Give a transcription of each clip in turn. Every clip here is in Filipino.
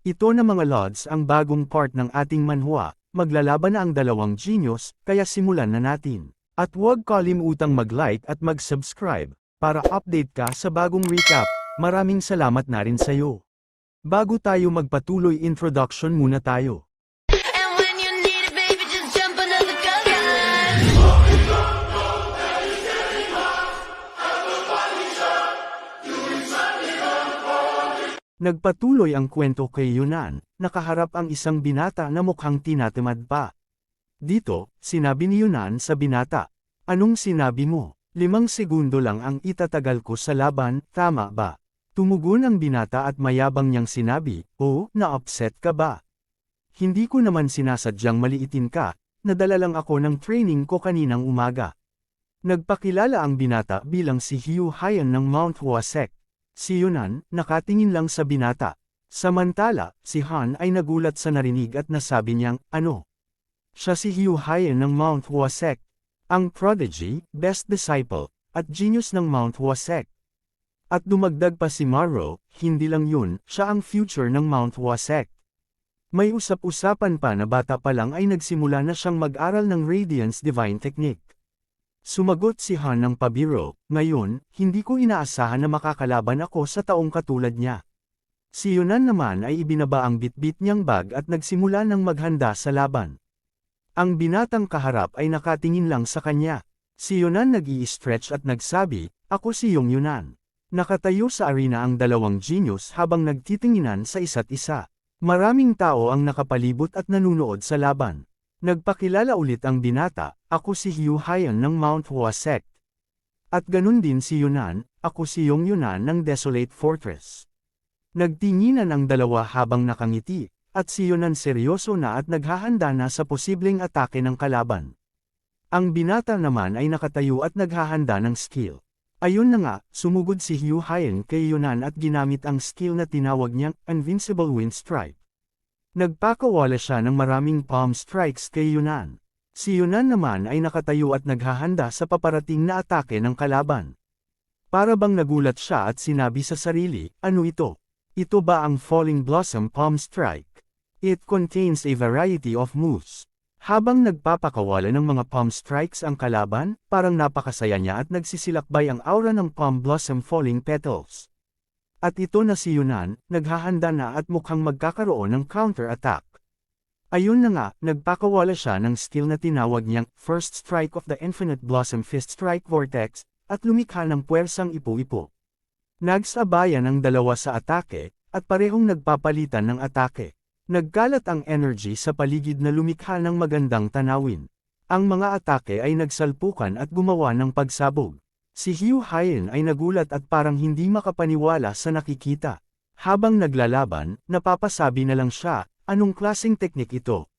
Ito na mga lods ang bagong part ng ating manhwa, maglalaban na ang dalawang genius, kaya simulan na natin. At huwag kalimutang mag-like at mag-subscribe, para update ka sa bagong recap. Maraming salamat na rin sa'yo. Bago tayo magpatuloy, introduction muna tayo. And when you need it, baby, just jump under the covers. Nagpatuloy ang kwento kay Yunan, nakaharap ang isang binata na mukhang tinatamad pa. Dito, sinabi ni Yunan sa binata, "Anong sinabi mo? 5 segundo lang ang itatagal ko sa laban, tama ba?" Tumugon ang binata at mayabang niyang sinabi, "Oh, na-upset ka ba? Hindi ko naman sinasadyang maliitin ka, nadala lang ako ng training ko kaninang umaga." Nagpakilala ang binata bilang si Hugh Hyan ng Mount Huasek. Si Yunan, nakatingin lang sa binata. Samantala, si Han ay nagulat sa narinig at nasabi niyang, "Ano? Siya si Hugh Hyan ng Mount Huasek. Ang prodigy, best disciple, at genius ng Mount Huasek." At dumagdag pa si Maro, hindi lang yun, siya ang future ng Mount Huasek. May usap-usapan pa na bata pa lang ay nagsimula na siyang mag-aral ng Radiance Divine Technique. Sumagot si Han ng pabiro, "Ngayon, hindi ko inaasahan na makakalaban ako sa taong katulad niya." Si Yunan naman ay ibinaba ang bitbit niyang bag at nagsimula ng maghanda sa laban. Ang binatang kaharap ay nakatingin lang sa kanya. Si Yunan nag-i-stretch at nagsabi, "Ako si Yunan." Nakatayo sa arena ang dalawang genius habang nagtitinginan sa isa't isa. Maraming tao ang nakapalibot at nanunood sa laban. Nagpakilala ulit ang binata, "Ako si Hugh Hyan ng Mount Huasek." At ganun din si Yunan, "Ako si Yunan ng Desolate Fortress." Nagtinginan ang dalawa habang nakangiti, at si Yunan seryoso na at naghahanda na sa posibleng atake ng kalaban. Ang binata naman ay nakatayo at naghahanda ng skill. Ayun na nga, sumugod si Hugh Hyan kay Yunan at ginamit ang skill na tinawag niyang Invincible Wind Strike. Nagpakawala siya ng maraming palm strikes kay Yunan. Si Yunan naman ay nakatayo at naghahanda sa paparating na atake ng kalaban. Para bang nagulat siya at sinabi sa sarili, "Ano ito? Ito ba ang Falling Blossom Palm Strike? It contains a variety of moves." Habang nagpapakawala ng mga palm strikes ang kalaban, parang napakasaya niya at nagsisilakbay ang aura ng palm blossom falling petals. At ito na si Yunan, naghahanda na at mukhang magkakaroon ng counter-attack. Ayun na nga, nagpakawala siya ng skill na tinawag niyang First Strike of the Infinite Blossom Fist Strike Vortex, at lumikha ng puwersang ipo-ipo. Nagsabayan ang dalawa sa atake, at parehong nagpapalitan ng atake. Nagkalat ang energy sa paligid na lumikha ng magandang tanawin. Ang mga atake ay nagsalpukan at gumawa ng pagsabog. Si Hugh Hyan ay nagulat at parang hindi makapaniwala sa nakikita. Habang naglalaban, napapasabi na lang siya, "Anong klaseng teknik ito?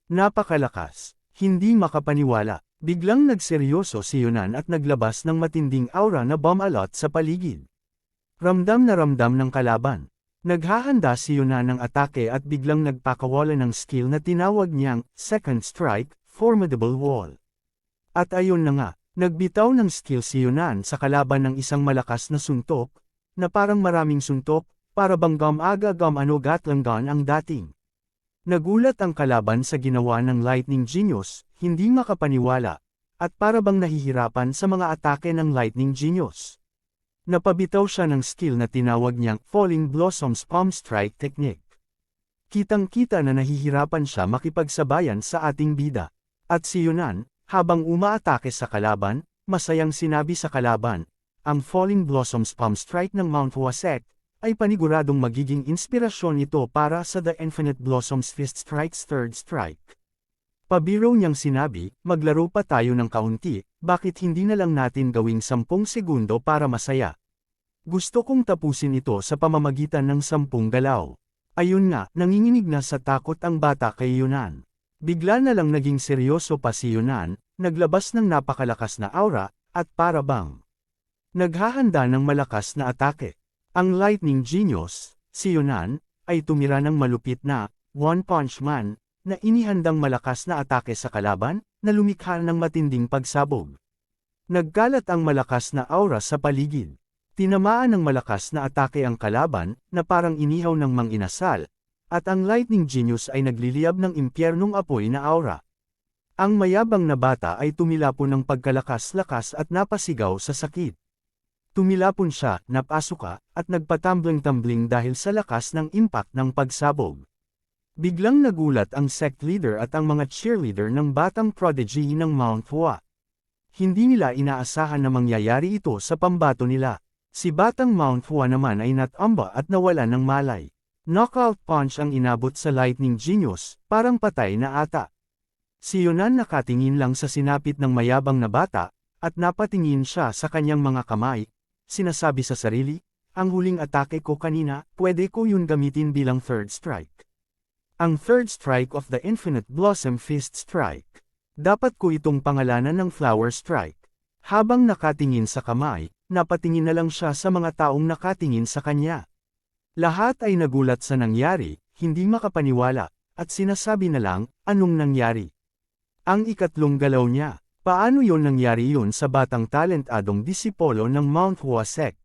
Napakalakas." Hindi makapaniwala. Biglang nagseryoso si Yunan at naglabas ng matinding aura na bumalot sa paligid. Ramdam na ramdam ng kalaban. Naghahanda si Yunan ng atake at biglang nagpakawala ng skill na tinawag niyang Second Strike, Formidable Wall. At ayun na nga. Nagbitaw ng skill si Yunan sa kalaban ng isang malakas na suntok, na parang maraming suntok, para bang gatlangan ang dating. Nagulat ang kalaban sa ginawa ng Lightning Genius, hindi makapaniwala, at para bang nahihirapan sa mga atake ng Lightning Genius. Napabitaw siya ng skill na tinawag niyang Falling Blossoms Palm Strike Technique. Kitang-kita na nahihirapan siya makipagsabayan sa ating bida. At si Yunan, habang umaatake sa kalaban, masayang sinabi sa kalaban, "Ang Falling Blossoms Palm Strike ng Mount Huasek, ay paniguradong magiging inspirasyon ito para sa The Infinite Blossoms Fist Strike's Third Strike." Pabiro niyang sinabi, "Maglaro pa tayo ng kaunti, bakit hindi na lang natin gawing 10 segundo para masaya? Gusto kong tapusin ito sa pamamagitan ng 10 galaw." Ayun nga, nanginginig na sa takot ang bata kay Yunan. Bigla na lang naging seryoso pa si Yunan, naglabas ng napakalakas na aura, at para bang naghahanda ng malakas na atake. Ang Lightning Genius, si Yunan, ay tumira ng malupit na One Punch Man, na inihandang malakas na atake sa kalaban, na lumikha ng matinding pagsabog. Nagkalat ang malakas na aura sa paligid. Tinamaan ng malakas na atake ang kalaban, na parang inihaw ng mang-inasal, At ang Lightning Genius ay nagliliyab ng impyernong apoy na aura. Ang mayabang na bata ay tumilapon ng pagkalakas-lakas at napasigaw sa sakit. Tumilapon siya, napasuka, at nagpatumbling-tumbling dahil sa lakas ng impact ng pagsabog. Biglang nagulat ang sect leader at ang mga cheerleader ng batang prodigy ng Mount Hua. Hindi nila inaasahan na mangyayari ito sa pambato nila. Si batang Mount Hua naman ay natamba at nawala ng malay. Knockout punch ang inabot sa Lightning Genius, parang patay na ata. Si Yunan nakatingin lang sa sinapit ng mayabang na bata, at napatingin siya sa kanyang mga kamay. Sinasabi sa sarili, ang huling atake ko kanina, pwede ko yun gamitin bilang third strike. Ang third strike of the Infinite Blossom Fist Strike. Dapat ko itong pangalanan ng Flower Strike. Habang nakatingin sa kamay, napatingin na lang siya sa mga taong nakatingin sa kanya. Lahat ay nagulat sa nangyari, hindi makapaniwala, at sinasabi na lang, anong nangyari? Ang ikatlong galaw niya, paano yon nangyari yun sa batang talentadong disipolo ng Mount Hua sect?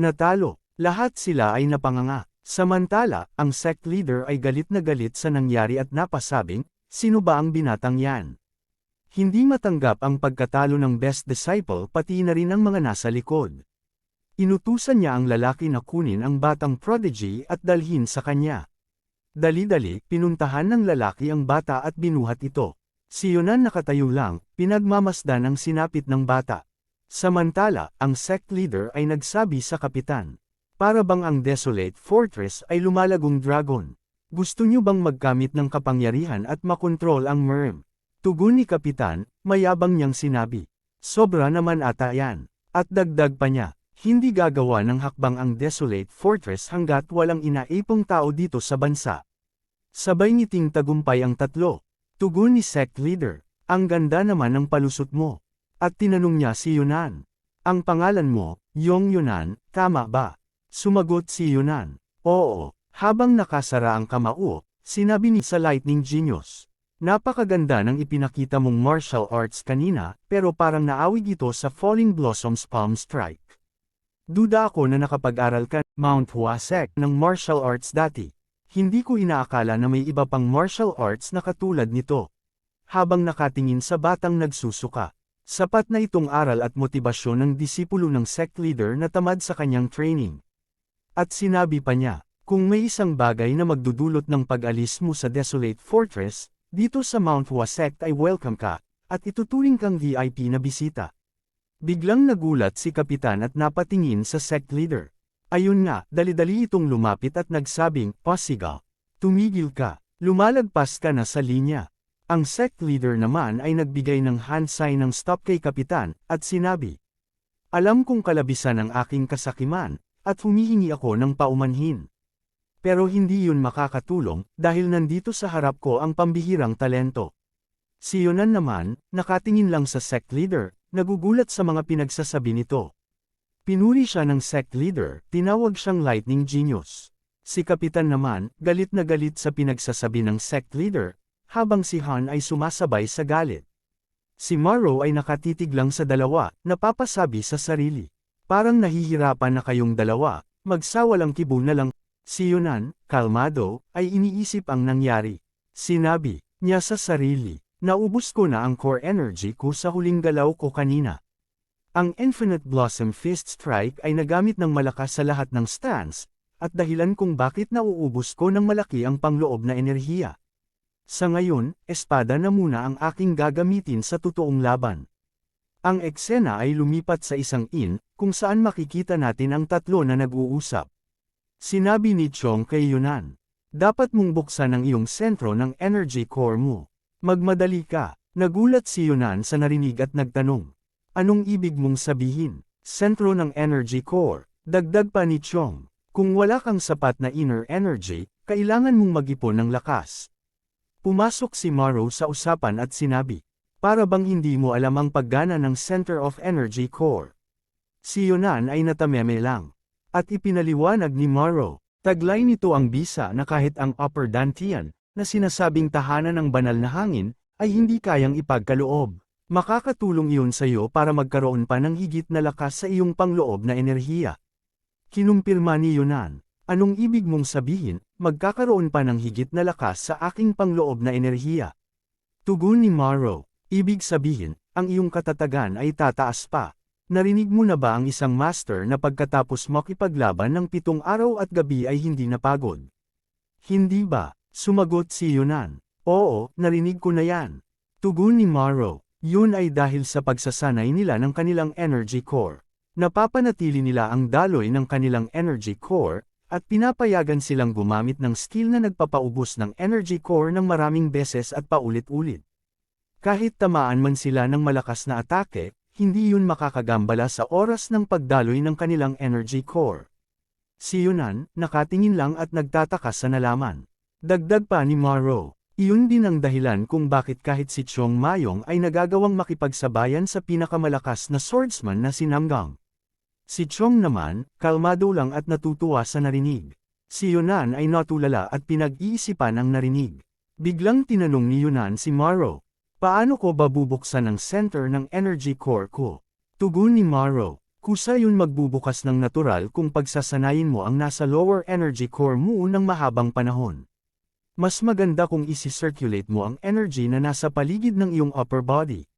Natalo, lahat sila ay napanganga. Samantala, ang sect leader ay galit na galit sa nangyari at napasabing, sino ba ang binatang yan? Hindi matanggap ang pagkatalo ng best disciple pati na rin ang mga nasa likod. Inutusan niya ang lalaki na kunin ang batang prodigy at dalhin sa kanya. Dali-dali, pinuntahan ng lalaki ang bata at binuhat ito. Si Yunan nakatayo lang, pinagmamasdan ang sinapit ng bata. Samantala, ang sect leader ay nagsabi sa kapitan. Para bang ang Desolate Fortress ay lumalagong dragon? Gusto niyo bang magkamit ng kapangyarihan at makontrol ang MERM? Tugon ni kapitan, mayabang niyang sinabi. Sobra naman ata yan. At dagdag pa niya. Hindi gagawa ng hakbang ang Desolate Fortress hanggat walang inaipong tao dito sa bansa. Sabay ngiting tagumpay ang tatlo. Tugon ni sect leader, ang ganda naman ng palusot mo. At tinanong niya si Yunan. Ang pangalan mo, Yong Yunan, tama ba? Sumagot si Yunan. Oo, habang nakasara ang kamao, sinabi ni sa Lightning Genius. Napakaganda ng ipinakita mong martial arts kanina, pero parang naawig ito sa Falling Blossoms Palm Strike. Duda ako na nakapag-aral ka, Mount Hua sect ng martial arts dati. Hindi ko inaakala na may iba pang martial arts na katulad nito. Habang nakatingin sa batang nagsusuka, sapat na itong aral at motibasyon ng disipulo ng sect leader na tamad sa kanyang training. At sinabi pa niya, kung may isang bagay na magdudulot ng pag-alis mo sa Desolate Fortress, dito sa Mount Hua sect ay welcome ka, at ituturing kang VIP na bisita. Biglang nagulat si kapitan at napatingin sa sect leader. Ayun nga, dali-dali itong lumapit at nagsabing, Pasiga, tumigil ka, lumalagpas ka na sa linya. Ang sect leader naman ay nagbigay ng hand sign ng stop kay kapitan, at sinabi, alam kong kalabisan ang aking kasakiman, at humihingi ako ng paumanhin. Pero hindi yun makakatulong, dahil nandito sa harap ko ang pambihirang talento. Si Yunan naman, nakatingin lang sa sect leader, nagugulat sa mga pinagsasabi nito. Pinuri siya ng sect leader, tinawag siyang Lightning Genius. Si kapitan naman, galit na galit sa pinagsasabi ng sect leader, habang si Han ay sumasabay sa galit. Si Maro ay nakatitig lang sa dalawa, napapasabi sa sarili. Parang nahihirapan na kayong dalawa, magsawalang kibo na lang. Si Yunan, kalmado, ay iniisip ang nangyari. Sinabi niya sa sarili, naubos ko na ang core energy ko sa huling galaw ko kanina. Ang Infinite Blossom Fist Strike ay nagamit ng malakas sa lahat ng stance, at dahilan kung bakit nauubos ko ng malaki ang pangloob na enerhiya. Sa ngayon, espada na muna ang aking gagamitin sa totoong laban. Ang eksena ay lumipat sa isang inn, kung saan makikita natin ang tatlo na nag-uusap. Sinabi ni Chong kay Yunan, dapat mong buksan ang iyong sentro ng energy core mo. Magmadali ka. Nagulat si Yunan sa narinig at nagtanong. Anong ibig mong sabihin? Sentro ng energy core. Dagdag pa ni Chong. Kung wala kang sapat na inner energy, kailangan mong mag-ipon ng lakas. Pumasok si Maro sa usapan at sinabi, para bang hindi mo alam ang paggana ng Center of Energy Core. Si Yunan ay natameme lang. At ipinaliwanag ni Maro, taglay nito ang bisa na kahit ang Upper Dantian, na sinasabing tahanan ng banal na hangin, ay hindi kayang ipagkaloob. Makakatulong iyon sa iyo para magkaroon pa ng higit na lakas sa iyong pangloob na enerhiya. Kinumpirma ni Yunan. Anong ibig mong sabihin, magkakaroon pa ng higit na lakas sa aking pangloob na enerhiya? Tugon ni Morrow, ibig sabihin, ang iyong katatagan ay tataas pa. Narinig mo na ba ang isang master na pagkatapos makipaglaban ng 7 araw at gabi ay hindi napagod? Hindi ba? Sumagot si Yunan. Oo, narinig ko na yan. Tugon ni Morrow, yun ay dahil sa pagsasanay nila ng kanilang energy core. Napapanatili nila ang daloy ng kanilang energy core, at pinapayagan silang gumamit ng skill na nagpapaubos ng energy core ng maraming beses at paulit-ulit. Kahit tamaan man sila ng malakas na atake, hindi yun makakagambala sa oras ng pagdaloy ng kanilang energy core. Si Yunan, nakatingin lang at nagtataka sa nalaman. Dagdag pa ni Morrow, iyon din ang dahilan kung bakit kahit si Chong Mayong ay nagagawang makipagsabayan sa pinakamalakas na swordsman na si Namgang. Si Chong naman, kalmado lang at natutuwa sa narinig. Si Yunan ay natulala at pinag-iisipan ang narinig. Biglang tinanong ni Yunan si Morrow, paano ko babubuksan ang center ng energy core ko? Tugon ni Morrow, kusa yun magbubukas ng natural kung pagsasanayin mo ang nasa lower energy core mo ng mahabang panahon. Mas maganda kung isi-circulate mo ang energy na nasa paligid ng iyong upper body.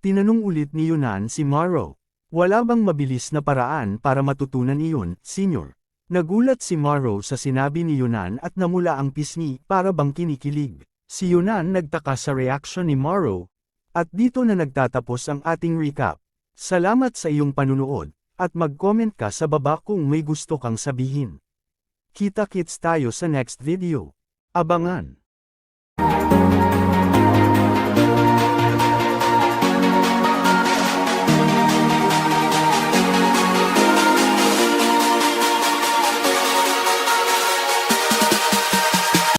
Tinanong ulit ni Yunan si Morrow, wala bang mabilis na paraan para matutunan iyon, Senior? Nagulat si Morrow sa sinabi ni Yunan at namula ang pisngi para bang kinikilig. Si Yunan nagtaka sa reaksyon ni Morrow. At dito na nagtatapos ang ating recap. Salamat sa iyong panunood, at mag-comment ka sa baba kung may gusto kang sabihin. Kita-kits tayo sa next video. Abangan!